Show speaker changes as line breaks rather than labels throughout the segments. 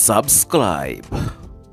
subscribe.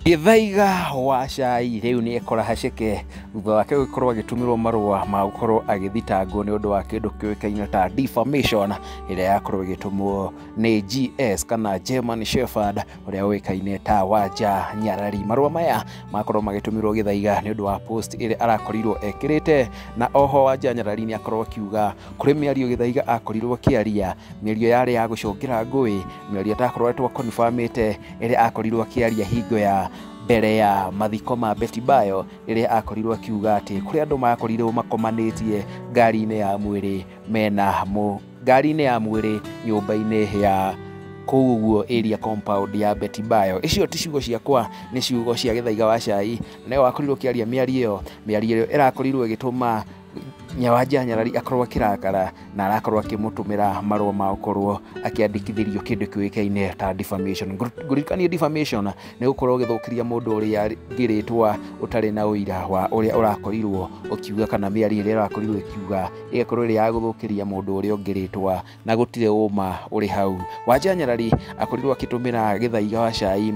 Githaiga wa cai riu ni ekora haceke thutha wake gukorwo agitumirwo marua ma gukorwo agithitangwo ni undu wa kindu kiukaine ta defamation ire yakorwo igitumwo ni GS kana German Shepherd uria uikaine ta Wanja Nyarari. Marua maya makorwo magitumirwo Githaiga ni undu wa post ire arakorirwo ekirite, na oho Wanja Nyarari ni akorwo akiuga kuri miario Githaiga akorirwo kiaria miario yari ya gucungira ngui, miario atakoretwo confirmite ire akorirwo kiaria hingo ya mbere ya mathiko ma Betty Bayo ire akorirwo akiuga ati kuri andu makorirwo makomanitie ngari-ine ya mwiri mena ngari-ine ya mwiri nyumba-ine ya kuguo area compound ya Betty Bayo. Icio ti ciugo ciakwa, ni ciugo cia Githaiga wa cai, na wakorirwo kiaria miario irakorirwo igituma Wanja Nyarari akorwo akirakara na arakorwo akimutumira marua ma ukorwo akiandikithirio kindu kiukaine ta defamation. Ngurikania defamation ni gukorwo githukiria mundu uria ngiritwa utari na uira wa uria urakorirwo ukiuga kana miario ira urakorirwo ikiuga igakorwo iri ya guthukiria mundu uria ungiritwa na gutire uma uri hau. Wanja Nyarari akorirwo akitumira Githaiga wa cai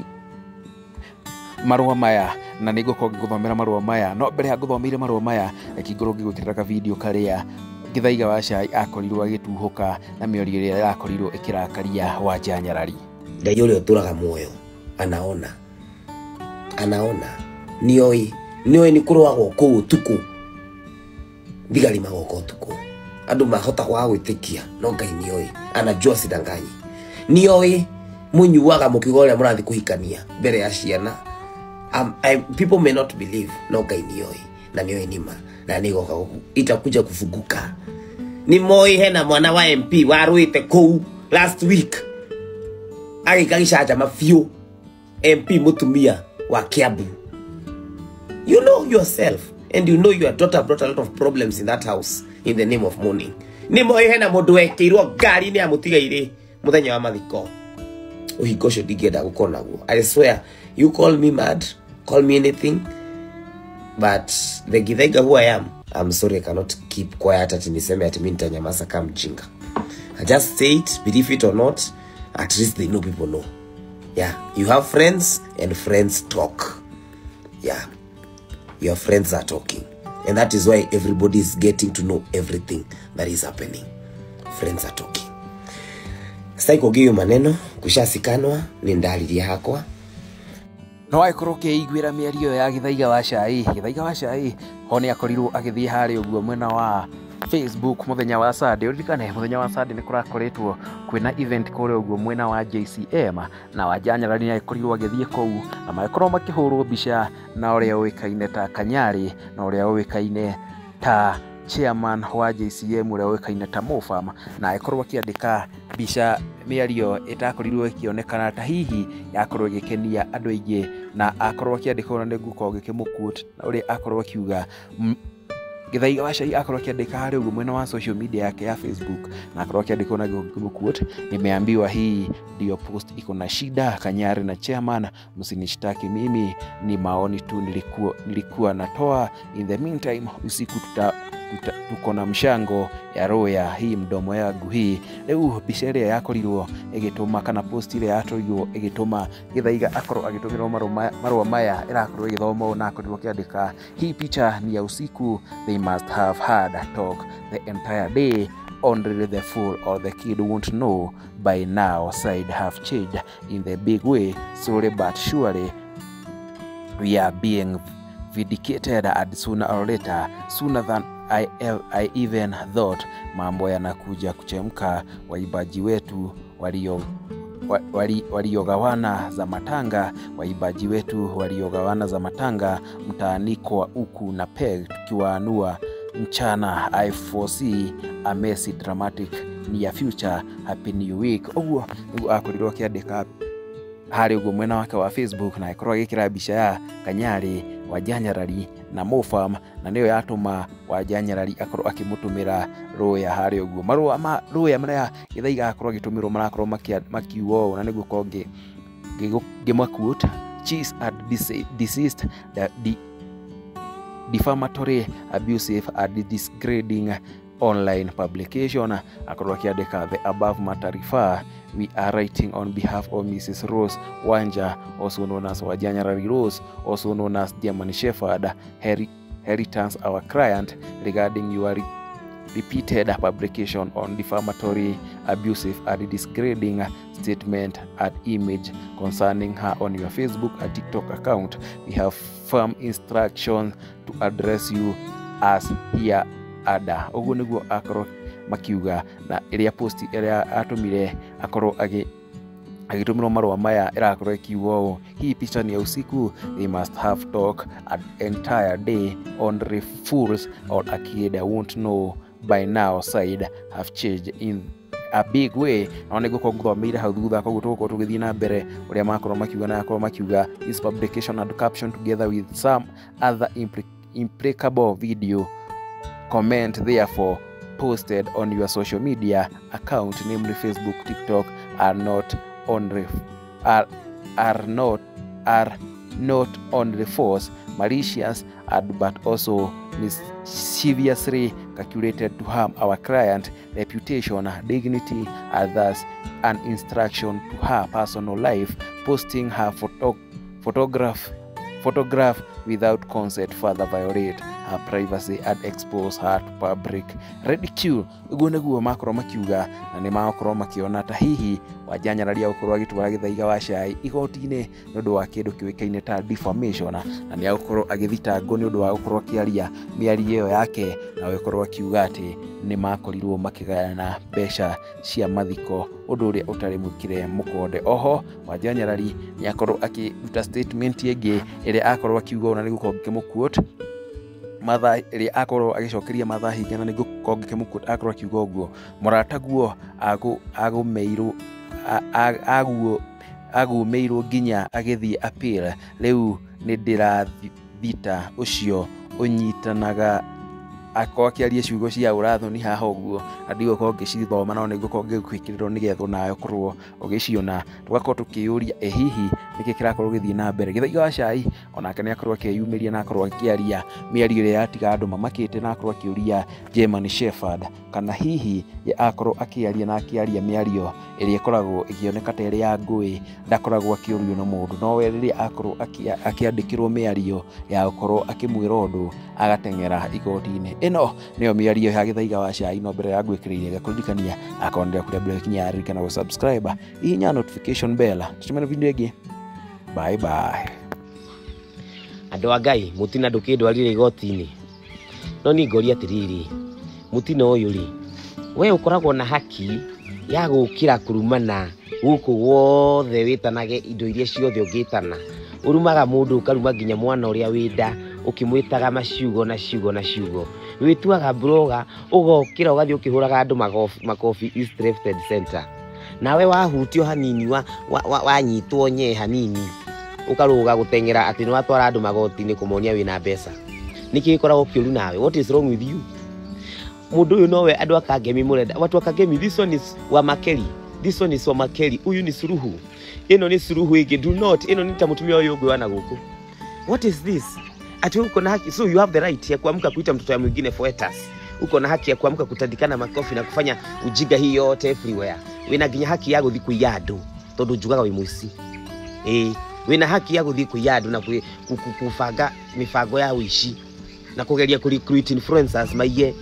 marua maya, na nigukorwo ngiguthomera marua maya, no mbere ya nguthomeire marua maya ekingorwo ngigwikirira ka video karia Githaiga wa cai akorirwo agituhuka na miario iria irakorirwo ikirakaria Wanja Nyarari.
Ngai uria uturaga muoyo anaona nioi ni kurwagwo ku utuku thigari magoko utuku andu mahota kwa gwitikia no Ngai nioi anajua sidanganyi nioi munyuaga mukigoria murathi kuhikania mbere ya ciana. People may not believe no Ngai nioi na nioi nima na nigoka itakuja kufunguka. Ni moi hena mwana wa MP waruite kou last week agikagishaja mafio MP mutumia wa Kiambu. You know yourself and you know your daughter brought a lot of problems in that house in the name of mourning. Ni moi hena mundu wekirwo ngari ni amutigaire muthenya wa mathiko. Uhingo cio ndingenda gukona guo. I swear, you call me mad, call me anything, but the Githaiga who I am, I'm sorry, I cannot keep quiet ati niseme ati mimi nitanyamaza kama mjinga. I just say it, believe it or not, at least they know, people know. Yeah, you have friends and friends talk. Yeah, your friends are talking, and that is why everybody is getting to know everything that is happening. Friends are talking. Saiko giyo maneno kushasikanwa ni ndaliria hakwa.
No aikorwo kiiguira miario ya Githaiga wa cai. Githaiga wa cai honi akorirwo agithii hari uguo mwena wa Facebook muthenya wa Sunday. Uririkane muthenya wa Sunday ni kurakoretwo kwina event kore uguo mwena wa JCM, na Wanja Nyarari akorirwo agithii kou na makorwo makihurwo bica na uria uikaine ta Kanyari na uria uikaine ta chairman wa JCM uria uikaine ta Mofam, na akorwo akiandika bica miario itakorirwo ikionekana ta hihi yakorwo igikenia andu aingi, na akorwo akiandika na nguko gikimukut na uria akorwo akiuga Githaiga wa cai akorwo akiandika hari uguo mwena wa social media yake ya Facebook, na akorwo akiandika na gikimukut, nimeambiwa hii ndio post iko na shida. Kanyari na chairman, msinishtaki mimi, ni maoni tu nilikuwa natoa. In the meantime usiku tuko na mshango ya roya hii mdomo yangu hii. Leo bica iria yakorirwo igituma kana post ile yatorirwo igituma Githaiga akorwo agitumirwo marua maya irakorwo igithomwo na akorirwo kiandika hii picha ni ya usiku. They must have had a talk the entire day. Only the fool or the kid won't know by now. Side have changed in the big way. Slowly but surely we are being vindicated, and sooner or later, sooner than I even thought, mambo yanakuja kuchemka. Waibaji wetu waliogawana za matanga, waibaji wetu waliogawana za matanga, mtaanikwa uku na peg tukiwaanua mchana. I foresee a messy dramatic near future. Happy new week. Oguo akorirwo akiandika hari uguo mwena wake wa Facebook, na akorwo agikira bica ya Kanyari, Wanja Nyarari na Mofam, na niyo yatuma Wanja Nyarari akorwo akimutumira roya hari uguo marua roya maria Githaiga akorwo agitumirwo marakorwo makiuo, na niguo konge gimakuota cheese and deceased the defamatory, abusive and disgrading online publication akorwo akiandika the above matter refer we are writing on behalf of Mrs. Rose Wanja, also known as Wajanyarari Rose, also known as German Shepherd, Heritance our client regarding your repeated publication on defamatory, abusive and disgrading statement and image concerning her on your Facebook and TikTok account. We have firm instructions to address you as here ada. Oguo niguo akorwo makiuga, na iria posti iria atumire akorwo agitumirwo marua maya irakorwo ikiuga hii picha ni ya usiku, they must have talk an entire day on the fools or a kid won't know by now side have changed in a big way. Na nego kongthomire hau thutha koguo tuko tugithii na mbere uria makorwo makiuga na akorwo makiuga this publication and caption together with some other impeccable video comment therefore posted on your social media account, namely Facebook, TikTok, are not only false, malicious, but also mischievously calculated to harm our client reputation, dignity, others, an instruction to her personal life, posting her photograph without consent further violate her privacy and expose her to public ridicule. Uguo niguo makorwo makiuga, na ni makorwo makiona ta hihi Wajanyarari akorwo agitwara githaiga wa cai igoti-ini nondu wa kindu kiwikaine ta defamation, na ni akorwo agithitangwo ni undu wa gukorwo akiaria miario iyo yake, na akorwo akiuga ati ni makorirwo makigayana mbeca cia mathiko undu uria utari mwikire mukonde. Oho Wajanyarari ni akorwo akiruta statement ingi iria akorwo akiuga ona ni gukorwo ngimquote matha iria akorwo agicokeria matha hingana ni gukorwo ngimquote, akorwo akiuga uguo murataguo agumeirwo nginya agithii appeal, riu ni ndirathita ucio unyitanaga akwa kiaria ciugo cia urathoni haha uguo ndio ko ngicithoma no nigukorwo ngikwikirirwo nigetho nayo korwo ugiciona tugakorwo tukiuria hihi niki kirakorwo githii na mbere. Githaiga wa cai onake ni akorwo akiyumiria na akorwo akiaria miario iria yatiga andu mamakite, na akorwo akiuria German Shepherd kana hihi ye akorwo akiaria na akiaria miario iria ikoragwo igioneka ta iria ngui ndakoragwo akiurio na mundu, no we riria akorwo akiandikirwo miario ya gukorwo akimwira undu agatengera igoti-ini. Ino niyo miario ya Githaiga wa cai, no mbere ya gwikiriria gakuririkania akondea kuria mbere kinya arika na subscribe ihinya notification bell. Tutumane video ingi. Bye bye.
Andu Ngai mutina ndukindwarire igoti-ini, no ni ngori atiriri mutina uyu ri we ukoragwo na haki ya gukira kurumana guku wothe witanage indo iria ciothe ungitana, urumaga mundu ukaruma nginya mwana uria winda ukimwitaga maciugo na ciugo wituaga bloga ugokira ugathi ukihuraga andu makofi East Lifted Center, nawe wahutio hanini wanyitwo nye hanini ukaruga gutengera ati ni watwara andu magoti-ini kumonia wina mbeca. Niki ikoragwo kiuru nawe? What is wrong with you? Mundu uyu nowe andu akangemi murenda watu akangemi. This one is wa Makeri, this one is wa Makeri, uyu ni Suruhu, ino ni Suruhu igi do not, ino ni tamutumia uyu ugwe wana guku. What is this? Ati uko na haki, so you have the right ya kuamka kuita mtoto ya mwingine foetas. Uko na haki ya kuamka kutandikana makofi na kufanya ujiga hii yote everywhere. Wina ginya haki ya guthi kuyadu tondu njugaga wi muici. Wina haki ya guthi kuyadu na kufanga mifango ya wishi na kugeria recruit influencers maiye,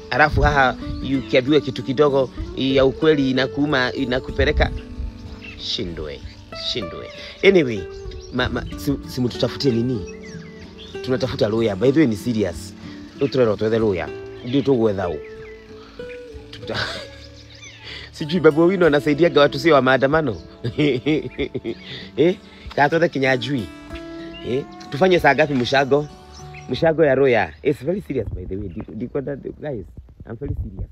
alafu haha ukiambiwa kitu kidogo ya ukweli inakupeleka shindwe. Anyway, si mtutafutie nini? Tunatafuta lawyer. By the way, ni serious. Utrero twethe lawyer. Ndio tugwethao. Sijui Babu Owino anasaidiaga watu sio wa maandamano. Katothe kinyajui. Tufanye saa ngapi mshago ya lawyer? It's very serious by the way. Guys, I'm very serious.